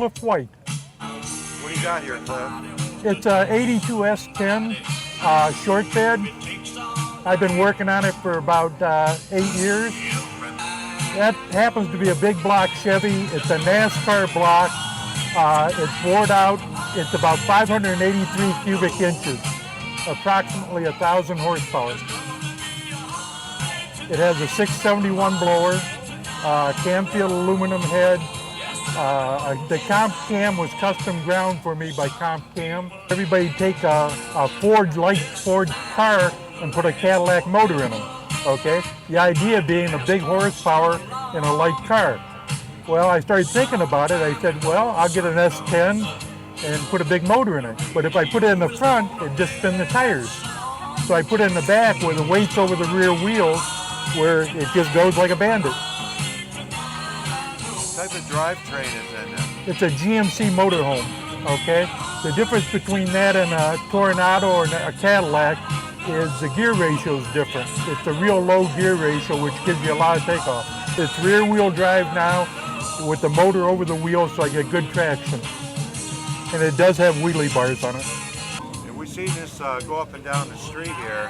Cliff White. What do you got here, Cliff? It's a 82 S10 short bed. I've been working on it for about 8 years. That happens to be a big block Chevy. It's a NASCAR block. It's bored out. It's about 583 cubic inches, approximately 1,000 horsepower. It has a 671 blower, Camfield aluminum head. The comp cam was custom ground for me by Comp Cam. Everybody take a light Ford car and put a Cadillac motor in them, okay? The idea being a big horsepower in a light car. Well, I started thinking about it. I said, well, I'll get an S10 and put a big motor in it. But if I put it in the front, it'd just spin the tires. So I put it in the back where the weight's over the rear wheels, where it just goes like a bandit. What type of drivetrain is in it? It's a GMC motorhome, okay? The difference between that and a Tornado or a Cadillac is the gear ratio is different. It's a real low gear ratio, which gives you a lot of takeoff. It's rear wheel drive now with the motor over the wheels, so I get good traction. And it does have wheelie bars on it. And we see this go up and down the street here,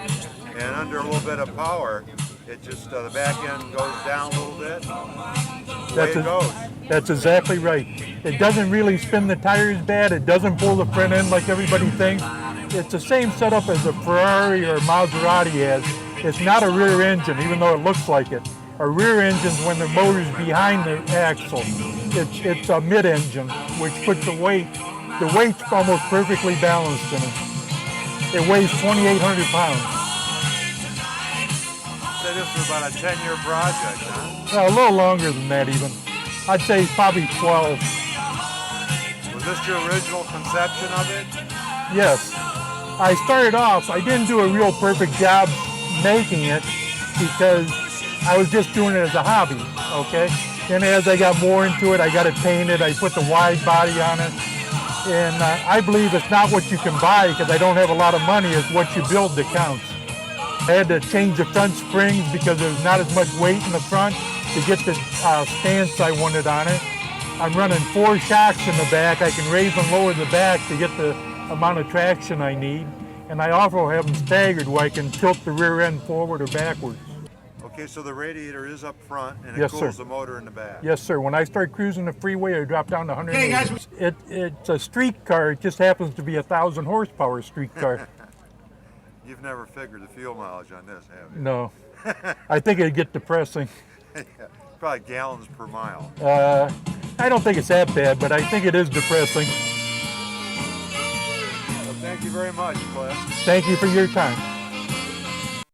and under a little bit of power, it just, the back end goes down a little bit. It goes. That's exactly right. It doesn't really spin the tires bad. It doesn't pull the front end like everybody thinks. It's the same setup as a Ferrari or Maserati has. It's not a rear engine, even though it looks like it. A rear engine's when the motor's behind the axle. It's a mid-engine, which puts the weight. The weight's almost perfectly balanced in it. It weighs 2,800 pounds. You said this was about a 10-year project, huh? Well, a little longer than that even. I'd say probably 12. Was this your original conception of it? Yes. I started off, I didn't do a real perfect job making it because I was just doing it as a hobby, okay? And as I got more into it, I got it painted, I put the wide body on it. And I believe it's not what you can buy because I don't have a lot of money, it's what you build that counts. I had to change the front springs because there's not as much weight in the front to get the stance I wanted on it. I'm running 4 shocks in the back. I can raise and lower the back to get the amount of traction I need. And I also have them staggered where I can tilt the rear end forward or backwards. Okay, so the radiator is up front and it Yes, cools sir. the motor in the back. Yes, sir. When I start cruising the freeway, I drop down to 180. It's a street car. It just happens to be a 1,000 horsepower street car. You've never figured the fuel mileage on this, have you? No. I think it'd get depressing. Yeah, probably gallons per mile. I don't think it's that bad, but I think it is depressing. Well, thank you very much, Cliff. Thank you for your time.